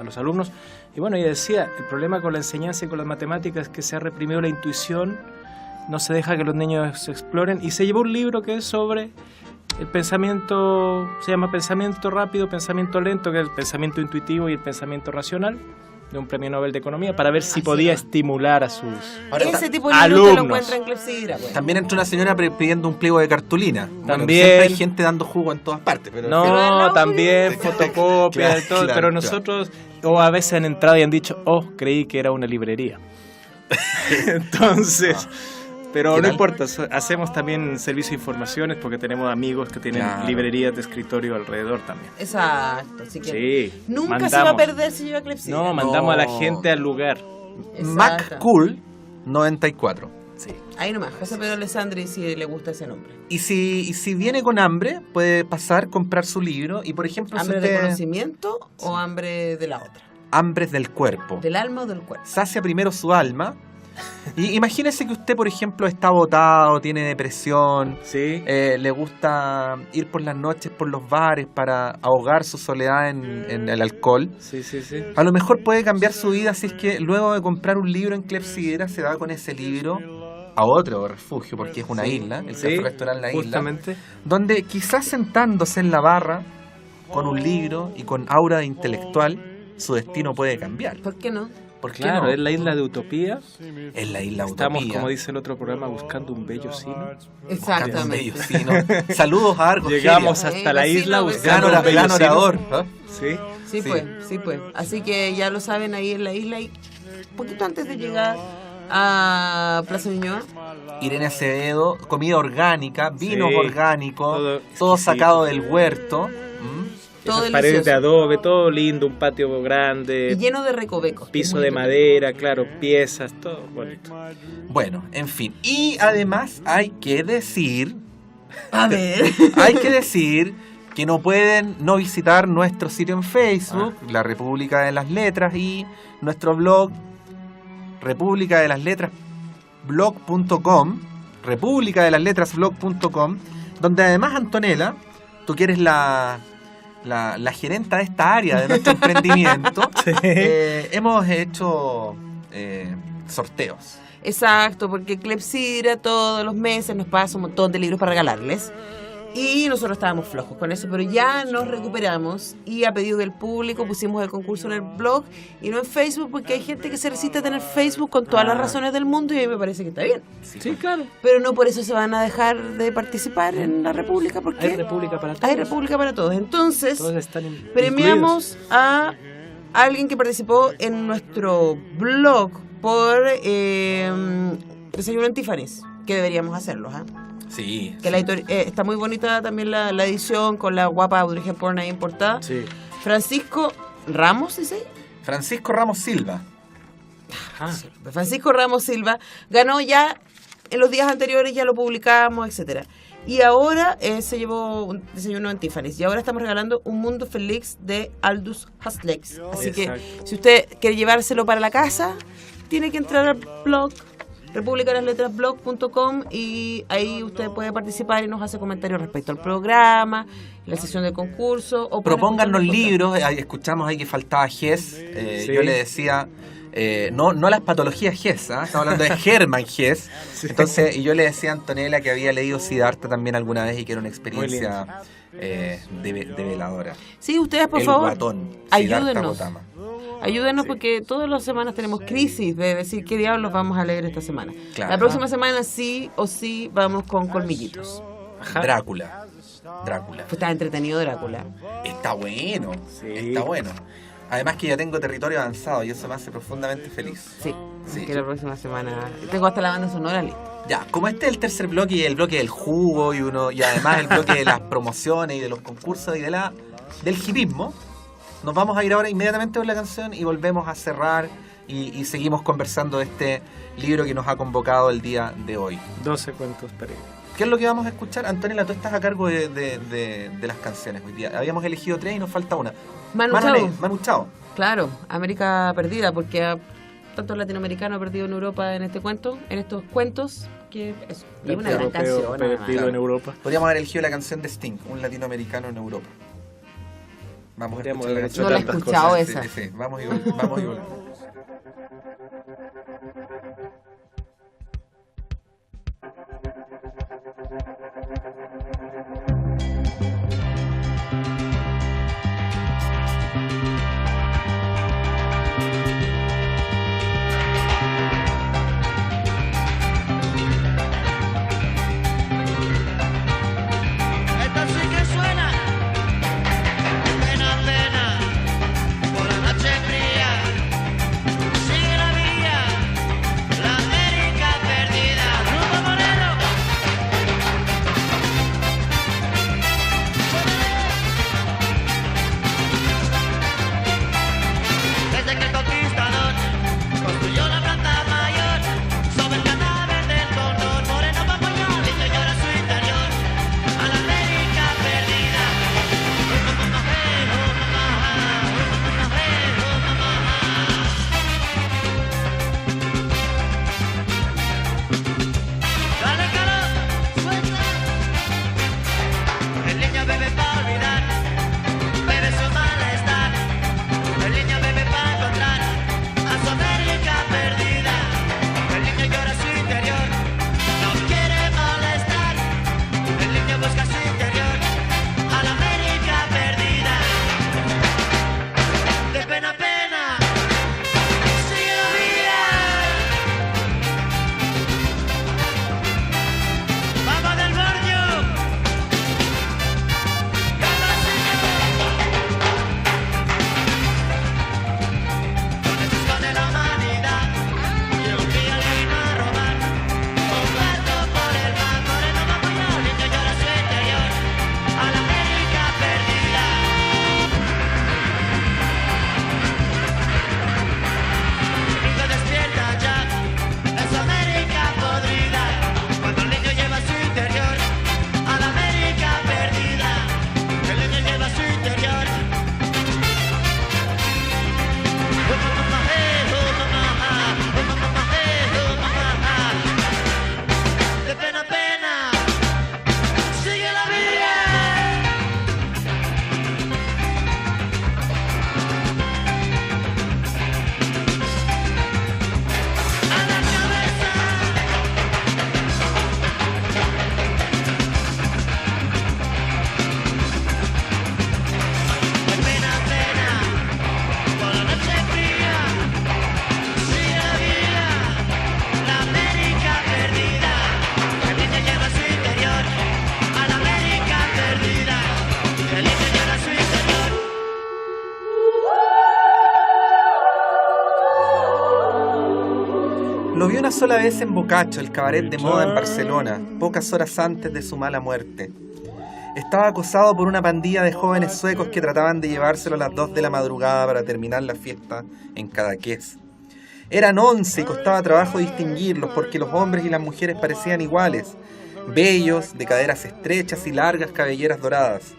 los alumnos. Y bueno, ella decía, el problema con la enseñanza y con las matemáticas es que se ha reprimido la intuición, no se deja que los niños se exploren, y se llevó un libro que es sobre el pensamiento, se llama pensamiento rápido, pensamiento lento, que es el pensamiento intuitivo y el pensamiento racional, de un premio Nobel de Economía, para ver si podía estimular a sus... Ese tipo de libros te lo alumnos. encuentra en Clepsidra, pues. También entró una señora pidiendo un pliego de cartulina. Bueno, También. siempre hay gente dando jugo en todas partes. Pero No, también fotocopias Claro, y todo, claro, pero claro. nosotros, o a veces han entrado y han dicho, creí que era una librería. Entonces, pero ¿Qué no tal? importa, hacemos también servicio de informaciones porque tenemos amigos que tienen Claro. librerías de escritorio alrededor también. Exacto, así que Sí, nunca se va a perder si lleva Clepsidra. No, mandamos a la No. gente al lugar. Exacto. MacCool 94. Sí. Ahí nomás, José Pedro Alessandri, si le gusta ese nombre. Y si viene con hambre, puede pasar, comprar su libro. Y por ejemplo, si ¿Hambre de usted- conocimiento o hambre de la otra? Hambres del cuerpo. ¿Del alma o del cuerpo? Sacia primero su alma. Y imagínese que usted, por ejemplo, está botado, tiene depresión, Sí. le gusta ir por las noches por los bares para ahogar su soledad en el alcohol. Sí, sí, sí. A lo mejor puede cambiar su vida si es que luego de comprar un libro en Clepsidra se va con ese libro a otro refugio, porque es una isla, el Sí, café restaurante La Isla, justamente. donde quizás sentándose en la barra con un libro y con aura de intelectual, su destino puede cambiar. ¿Por qué no? ¿Por qué Claro, no? es la isla de Utopía. Es la isla Estamos, Utopía. como dice el otro programa, buscando un bello sino. Buscando un Exactamente. bello sino. Saludos a Argos. Llegamos Geria. hasta la Vecino, isla vecino. buscando un bello Gran sino. orador. ¿Ah? Sí. Sí, Sí. pues. Así que ya lo saben, ahí en la isla y un poquito antes de llegar a Plaza Ñuñoa. Irene Acevedo, comida orgánica, vinos Sí, orgánicos, todo todo exquisito. sacado del huerto. ¿Mm? Todo Esas paredes de delicioso. adobe, todo lindo, un patio Y grande, lleno de recovecos. piso Muy de rico. madera, claro, piezas, todo bonito. Bueno, en fin. Y además hay que decir A ver. Hay que decir que no pueden no visitar nuestro sitio en Facebook, La República de las Letras, y nuestro blog, republicadelasletrasblog.com, republicadelasletrasblog.com, donde además, Antonella, tú que eres la gerenta de esta área de nuestro emprendimiento, hemos hecho sorteos. Exacto, porque Clepsidra todos los meses nos pasa un montón de libros para regalarles. Y nosotros estábamos flojos con eso, pero ya nos recuperamos y a pedido del público pusimos el concurso en el blog y no en Facebook, porque hay gente que se resiste a tener Facebook con todas las razones del mundo y a mí me parece que está bien. Sí, claro. Pero no por eso se van a dejar de participar en la República, porque Hay República para todos. hay República para todos. Entonces, Todos están premiamos a alguien que participó en nuestro blog por Desayuno en Tiffany's, que deberíamos hacerlo, ¿ah? Sí. Que la está muy bonita también la edición con la guapa Audrey Hepburn ahí importada. Sí. Francisco Ramos, ¿dice? Francisco Ramos Silva. Francisco Ramos Silva ganó ya en los días anteriores, ya lo publicamos, etcétera. Y ahora se llevó un desayuno en Tiffany's. Y ahora estamos regalando Un Mundo Feliz de Aldous Huxley. Así que si usted quiere llevárselo para la casa, tiene que entrar al blog republicadelasletrasblog.com y ahí usted puede participar y nos hace comentarios respecto al programa, la sesión del concurso. O Propónganos libros. Escuchamos ahí que faltaba Hess. Yo le decía... no las patologías Hess, estamos hablando de Hermann Hess. Entonces, y yo le decía a Antonella que había leído Siddhartha también alguna vez y que era una experiencia develadora. Sí, ustedes por El favor, guatón, Siddhartha ayúdenos. Gautama. Ayúdenos porque todas las semanas tenemos crisis de decir qué diablos vamos a leer esta semana. Claro. La próxima semana sí o sí vamos con Colmillitos. Drácula. Está entretenido Drácula. Está bueno. Está bueno. Además que ya tengo territorio avanzado y eso me hace profundamente feliz. Sí, Sí. que la próxima semana tengo hasta la banda sonora lista. Ya, como este es el tercer bloque y el bloque del jugo y además el bloque de las promociones y de los concursos y del hipismo, nos vamos a ir ahora inmediatamente con la canción y volvemos a cerrar y seguimos conversando de este libro que nos ha convocado el día de hoy. 12 cuentos para ir. ¿Qué es lo que vamos a escuchar? Antonella, tú estás a cargo de las canciones hoy día. Habíamos elegido 3 y nos falta una. Manu Chao. Claro, América Perdida, porque tanto latinoamericano ha perdido en Europa en estos cuentos, que es una gran canción. Perdido en Europa. Podríamos haber elegido la canción de Sting, un latinoamericano en Europa. Vamos a Podríamos escuchar la haber canción. No la he tantas escuchado cosas. esa. Sí, vamos y volvemos. Esta sí que suena, pena, pena, por la noche fría. sola vez en Boccaccio, el cabaret de moda en Barcelona, pocas horas antes de su mala muerte. Estaba acosado por una pandilla de jóvenes suecos que trataban de llevárselo a las 2 de la madrugada para terminar la fiesta en Cadaqués. Eran 11 y costaba trabajo distinguirlos porque los hombres y las mujeres parecían iguales, bellos, de caderas estrechas y largas cabelleras doradas.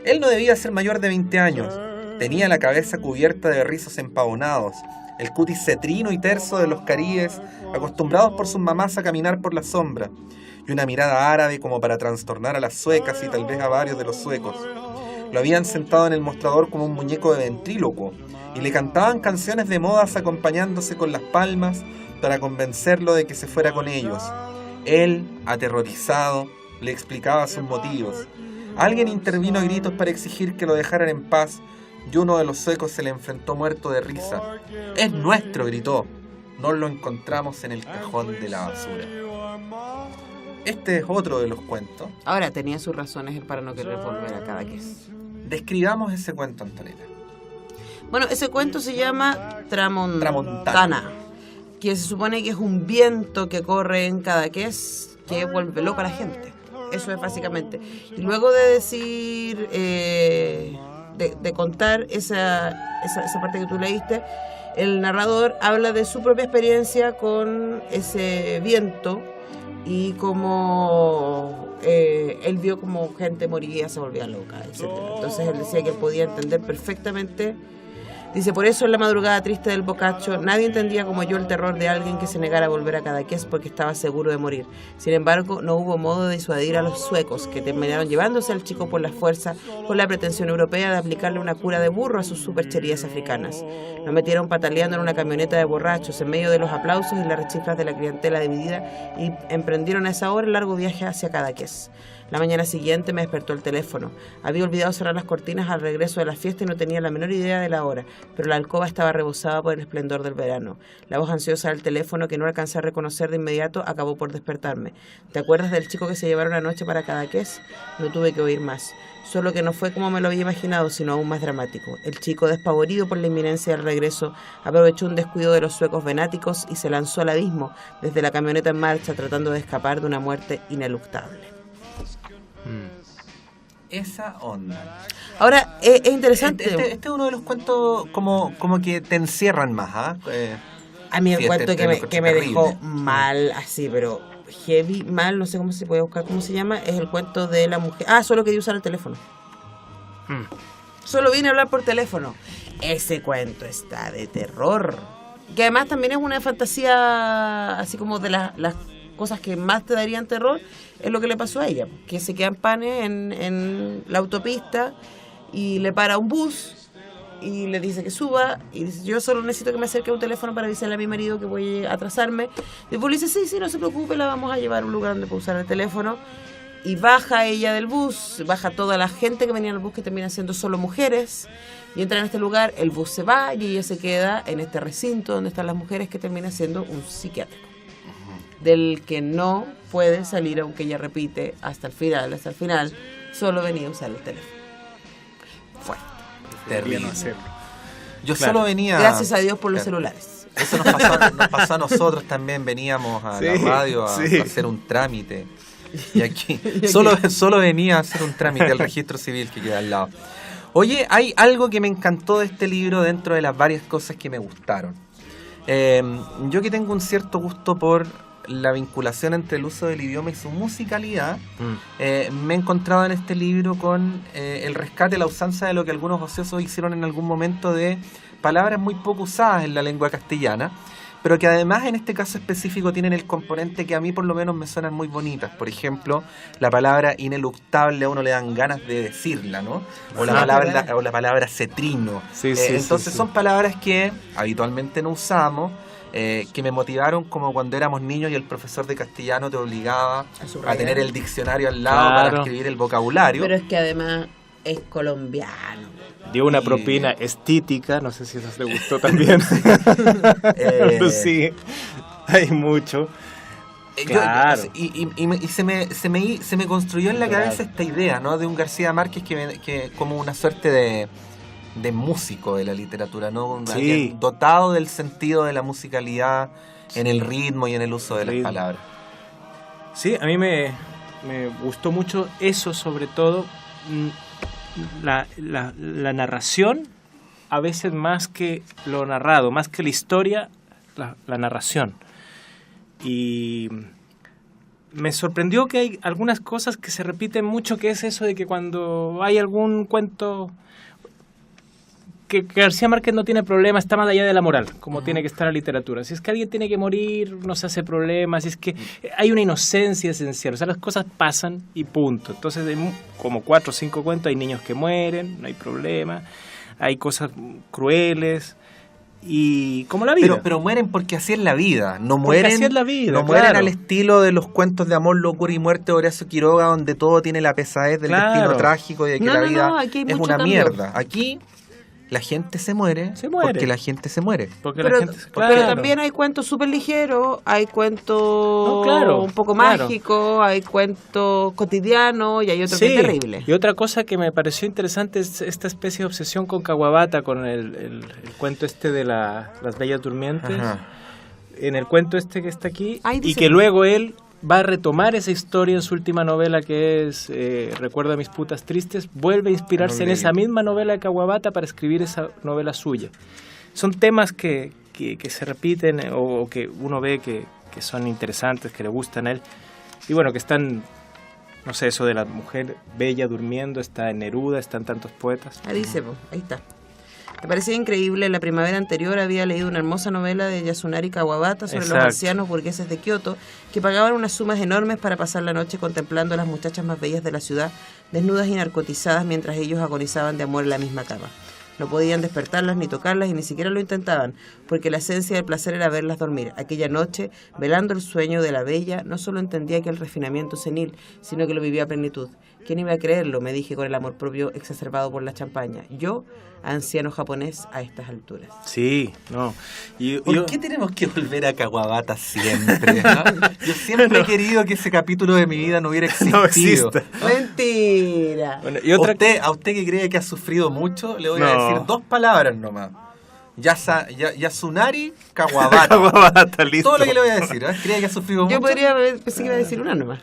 Él no debía ser mayor de 20 años. Tenía la cabeza cubierta de rizos empavonados, el cutis cetrino y terso de los caribes, acostumbrados por sus mamás a caminar por la sombra, y una mirada árabe como para trastornar a las suecas y tal vez a varios de los suecos. Lo habían sentado en el mostrador como un muñeco de ventrílocuo, y le cantaban canciones de modas acompañándose con las palmas para convencerlo de que se fuera con ellos. Él, aterrorizado, le explicaba sus motivos. Alguien intervino a gritos para exigir que lo dejaran en paz, y uno de los suecos se le enfrentó muerto de risa. «¡Es nuestro!», gritó. «Nos lo encontramos en el cajón de la basura». Este es otro de los cuentos. Ahora, tenía sus razones él para no querer volver a Cadaqués. Describamos ese cuento, Antonella. Bueno, ese cuento se llama Tramontana, que se supone que es un viento que corre en Cadaqués que vuelve loca a la gente. Eso es básicamente. Y luego de decir, de contar esa parte que tú leíste, el narrador habla de su propia experiencia con ese viento y cómo él vio como gente moría, se volvía loca, etc. Entonces él decía que él podía entender perfectamente. Dice, por eso en la madrugada triste del Boccaccio nadie entendía como yo el terror de alguien que se negara a volver a Cadaqués porque estaba seguro de morir. Sin embargo, no hubo modo de disuadir a los suecos, que terminaron llevándose al chico por la fuerza con la pretensión europea de aplicarle una cura de burro a sus supercherías africanas. Lo metieron pataleando en una camioneta de borrachos en medio de los aplausos y las rechiflas de la clientela dividida y emprendieron a esa hora el largo viaje hacia Cadaqués. La mañana siguiente me despertó el teléfono. Había olvidado cerrar las cortinas al regreso de la fiesta y no tenía la menor idea de la hora, pero la alcoba estaba rebosada por el esplendor del verano. La voz ansiosa del teléfono, que no alcancé a reconocer de inmediato, acabó por despertarme. ¿Te acuerdas del chico que se llevaron anoche para Cadaqués? No tuve que oír más. Solo que no fue como me lo había imaginado, sino aún más dramático. El chico, despavorido por la inminencia del regreso, aprovechó un descuido de los suecos venáticos y se lanzó al abismo desde la camioneta en marcha, tratando de escapar de una muerte ineluctable. Esa onda. Ahora, es interesante. Este es uno de los cuentos como que te encierran más, ¿ah? A mí el sí, cuento que me dejó terrible. mal, así, pero heavy, mal, no sé cómo se puede buscar, cómo se llama, es el cuento de la mujer. Solo quería usar el teléfono. Solo vine a hablar por teléfono. Ese cuento está de terror. Que además también es una fantasía, así como de las cosas que más te darían terror, es lo que le pasó a ella, que se queda en panes en la autopista y le para un bus y le dice que suba y dice, yo solo necesito que me acerque a un teléfono para avisarle a mi marido que voy a atrasarme. Y el bus le dice, sí, no se preocupe, la vamos a llevar a un lugar donde pueda usar el teléfono. Y baja ella del bus, baja toda la gente que venía en el bus, que termina siendo solo mujeres, y entra en este lugar, el bus se va y ella se queda en este recinto donde están las mujeres, que termina siendo un psiquiátrico, del que no puede salir, aunque ella repite hasta el final, solo venía a usar el teléfono. Fuerte. Terrible. Yo Claro. solo venía... Gracias a Dios por los celulares. Eso nos pasó a nosotros también, veníamos a la radio a hacer un trámite. Y aquí solo venía a hacer un trámite al registro civil que queda al lado. Oye, hay algo que me encantó de este libro dentro de las varias cosas que me gustaron. Yo que tengo un cierto gusto por la vinculación entre el uso del idioma y su musicalidad, me he encontrado en este libro con el rescate, la usanza de lo que algunos ociosos hicieron en algún momento de palabras muy poco usadas en la lengua castellana, pero que además en este caso específico tienen el componente que a mí por lo menos me suenan muy bonitas. Por ejemplo, la palabra ineluctable, a uno le dan ganas de decirla, ¿no? O la palabra cetrino. Entonces son palabras que habitualmente no usamos, que me motivaron como cuando éramos niños y el profesor de castellano te obligaba a tener el diccionario al lado para escribir el vocabulario. Pero es que además es colombiano. Dio una propina estítica, no sé si eso le gustó también. Sí, hay mucho. Claro. Y se me construyó en la cabeza esta idea, ¿no? De un García Márquez que como una suerte de músico de la literatura, ¿no? Alguien dotado del sentido de la musicalidad en el ritmo y en el uso de las Ritmo. palabras. Sí, a mí me gustó mucho eso, sobre todo la narración, a veces más que lo narrado, más que la historia, la narración. Y me sorprendió que hay algunas cosas que se repiten mucho, que es eso de que cuando hay algún cuento que García Márquez no tiene problema, está más allá de la moral, como tiene que estar la literatura. Si es que alguien tiene que morir, no se hace problema, si es que hay una inocencia esencial, o sea, las cosas pasan y punto. Entonces, como 4 o 5 cuentos, hay niños que mueren, no hay problema, hay cosas crueles, y como la vida. Pero mueren porque así es la vida. No Porque mueren, así es la vida, no mueren claro. al estilo de los cuentos de amor, locura y muerte de Horacio Quiroga, donde todo tiene la pesadez del Claro. destino trágico y de que la vida aquí hay es mucho una cambio. mierda. Aquí la gente se muere, porque la gente se muere. Porque Pero, la gente, pero también hay cuentos súper ligeros, hay cuentos claro, un poco claro. mágicos, hay cuentos cotidianos y hay otro que es terrible. Y otra cosa que me pareció interesante es esta especie de obsesión con Kawabata, con el cuento este de las Bellas Durmientes. Ajá. En el cuento este que está aquí, Ahí y dice- que luego él va a retomar esa historia en su última novela, que es Recuerdo a mis putas tristes, vuelve a inspirarse en esa misma novela de Kawabata para escribir esa novela suya. Son temas que se repiten o que uno ve que son interesantes, que le gustan a él, y bueno, que están, no sé, eso de la mujer bella durmiendo, está en Neruda, están tantos poetas. Ahí dice, po, ahí está. Me parecía increíble, la primavera anterior había leído una hermosa novela de Yasunari Kawabata sobre Exacto. los ancianos burgueses de Kioto que pagaban unas sumas enormes para pasar la noche contemplando a las muchachas más bellas de la ciudad, desnudas y narcotizadas mientras ellos agonizaban de amor en la misma cama. No podían despertarlas ni tocarlas y ni siquiera lo intentaban, porque la esencia del placer era verlas dormir. Aquella noche, velando el sueño de la bella, no solo entendía que el refinamiento senil, sino que lo vivía a plenitud. ¿Quién iba a creerlo?, me dije con el amor propio exacerbado por la champaña. Yo, anciano japonés a estas alturas. Sí, no. ¿Por qué tenemos que volver a Kawabata siempre? Yo siempre he querido que ese capítulo de mi vida no hubiera existido. No exista. ¡Mentira! Bueno, y otra A usted que cree que ha sufrido mucho, le voy a No. decir 2 palabras nomás. Yasunari Kawabata. Kawabata, listo. Todo lo que le voy a decir, ¿eh? ¿Cree que ha sufrido mucho? Yo pensé que iba a decir una nomás.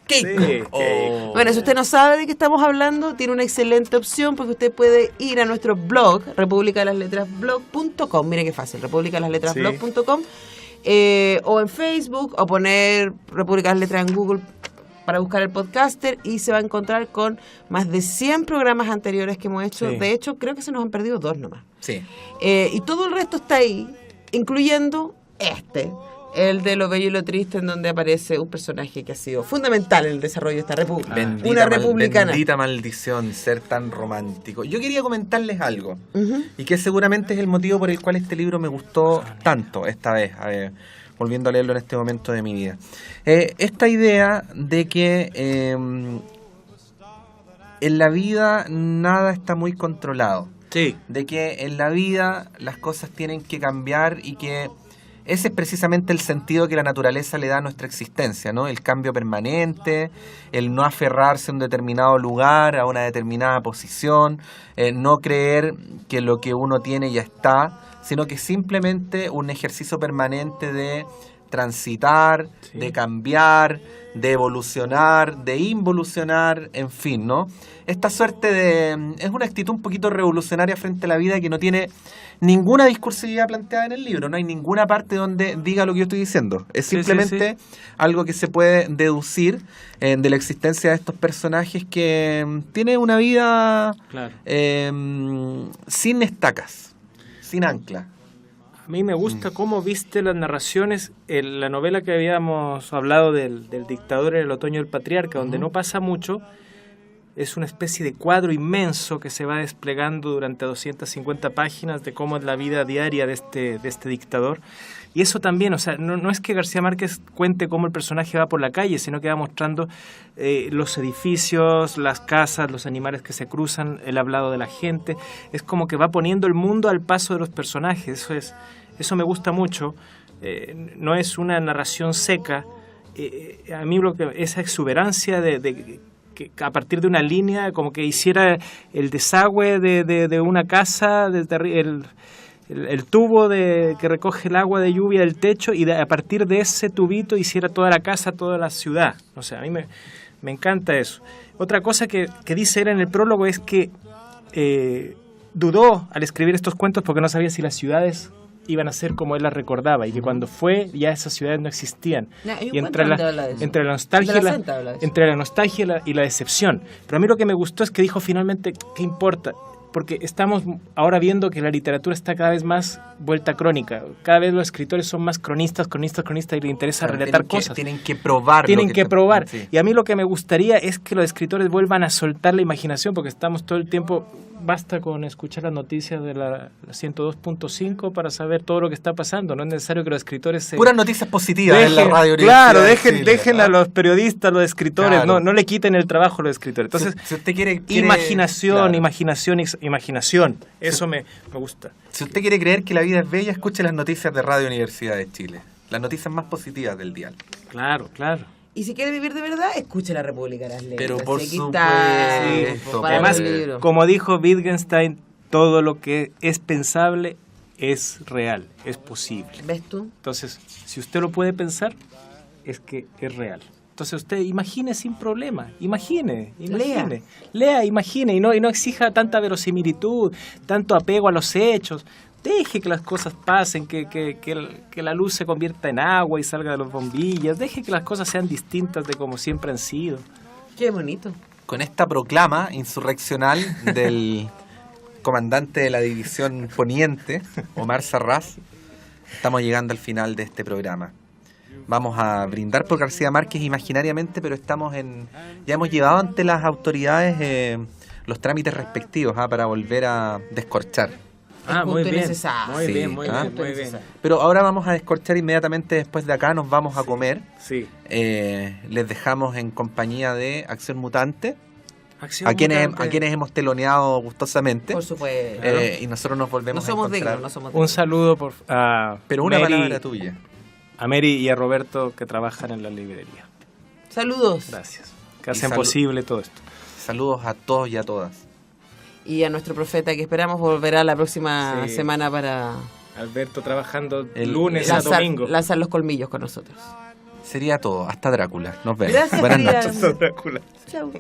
Keiko. Sí, Oh. Bueno, si usted no sabe de qué estamos hablando, tiene una excelente opción porque usted puede ir a nuestro blog, republicadelasletrasblog.com. Mire qué fácil, republicadelasletrasblog.com, o en Facebook, o poner República de las Letras en Google para buscar el podcaster y se va a encontrar con más de 100 programas anteriores que hemos hecho. Sí. De hecho, creo que se nos han perdido 2 nomás. Sí. Y todo el resto está ahí, incluyendo el de Lo Bello y lo Triste, en donde aparece un personaje que ha sido fundamental en el desarrollo de esta república. Una republicana. Bendita maldición ser tan romántico. Yo quería comentarles algo, Ujú. y que seguramente es el motivo por el cual este libro me gustó tanto esta vez, volviendo a leerlo en este momento de mi vida. Esta idea de que en la vida nada está muy controlado. Sí. De que en la vida las cosas tienen que cambiar y que ese es precisamente el sentido que la naturaleza le da a nuestra existencia, ¿no? El cambio permanente, el no aferrarse a un determinado lugar, a una determinada posición, no creer que lo que uno tiene ya está, sino que simplemente un ejercicio permanente de transitar, Sí. de cambiar, de evolucionar, de involucionar, en fin, ¿no? Esta suerte de... es una actitud un poquito revolucionaria frente a la vida que no tiene ninguna discursividad planteada en el libro, no hay ninguna parte donde diga lo que yo estoy diciendo. Es Sí, sí, simplemente algo que se puede deducir de la existencia de estos personajes que tienen una vida Claro. sin estacas, sin ancla. A mí me gusta cómo viste las narraciones, la novela que habíamos hablado del dictador en el otoño del patriarca, donde no pasa mucho, es una especie de cuadro inmenso que se va desplegando durante 250 páginas de cómo es la vida diaria de este dictador. Y eso también, o sea, no es que García Márquez cuente cómo el personaje va por la calle, sino que va mostrando los edificios, las casas, los animales que se cruzan, el hablado de la gente. Es como que va poniendo el mundo al paso de los personajes. Eso me gusta mucho. No es una narración seca. A mí esa exuberancia de que a partir de una línea como que hiciera el desagüe de una casa, el tubo que recoge el agua de lluvia del techo y a partir de ese tubito hiciera toda la casa, toda la ciudad. O sea, a mí me encanta eso. Otra cosa que dice él en el prólogo es que dudó al escribir estos cuentos porque no sabía si las ciudades iban a ser como él las recordaba y que cuando fue ya esas ciudades no existían. Y entre la nostalgia y la decepción. Pero a mí lo que me gustó es que dijo finalmente, ¿qué importa? Porque estamos ahora viendo que la literatura está cada vez más vuelta a crónica. Cada vez los escritores son más cronistas y les interesa relatar cosas. Tienen que probar. Sí. Y a mí lo que me gustaría es que los escritores vuelvan a soltar la imaginación, porque estamos todo el tiempo, basta con escuchar las noticias de la 102.5 para saber todo lo que está pasando. No es necesario que los escritores se... Puras noticias positivas en la radio. Claro, dejen a los periodistas, los escritores, claro. no le quiten el trabajo a los escritores. Entonces, si usted quiere imaginación, eso me gusta. Si usted quiere creer que la vida es bella, escuche las noticias de Radio Universidad de Chile. Las noticias más positivas del dial. Claro. Y si quiere vivir de verdad, escuche La República de las Letras. Pero por supuesto. Además, como dijo Wittgenstein, todo lo que es pensable es real, es posible. ¿Ves tú? Entonces, si usted lo puede pensar, es que es real. Entonces usted imagine sin problema, imagine, lea, imagine y no exija tanta verosimilitud, tanto apego a los hechos. Deje que las cosas pasen, que la luz se convierta en agua y salga de los bombillas. Deje que las cosas sean distintas de como siempre han sido. Qué bonito. Con esta proclama insurreccional del comandante de la división Poniente, Omar Sarraz, estamos llegando al final de este programa. Vamos a brindar por García Márquez imaginariamente, pero ya hemos llevado ante las autoridades los trámites respectivos para volver a descorchar. Muy bien. Muy bien. Pero ahora vamos a descorchar inmediatamente después de acá, nos vamos a comer. Sí. Les dejamos en compañía de Acción Mutante. A quienes hemos teloneado gustosamente. Por supuesto. Y nosotros nos volvemos a encontrar. No somos dignos. Un saludo pero una palabra tuya. A Mary y a Roberto, que trabajan en la librería. Saludos. Gracias. Que hacen posible todo esto. Saludos a todos y a todas. Y a nuestro profeta, que esperamos volverá la próxima semana para... Alberto trabajando el lunes a domingo. Lanzar los colmillos con nosotros. Sería todo. Hasta Drácula. Nos vemos. Gracias, Buenas noches. Hasta Drácula. Chao.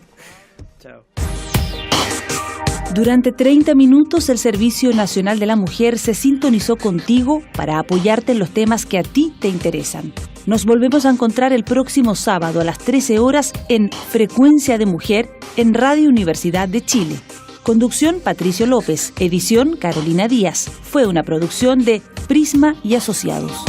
Durante 30 minutos el Servicio Nacional de la Mujer se sintonizó contigo para apoyarte en los temas que a ti te interesan. Nos volvemos a encontrar el próximo sábado a las 13 horas en Frecuencia de Mujer en Radio Universidad de Chile. Conducción Patricio López, edición Carolina Díaz. Fue una producción de Prisma y Asociados.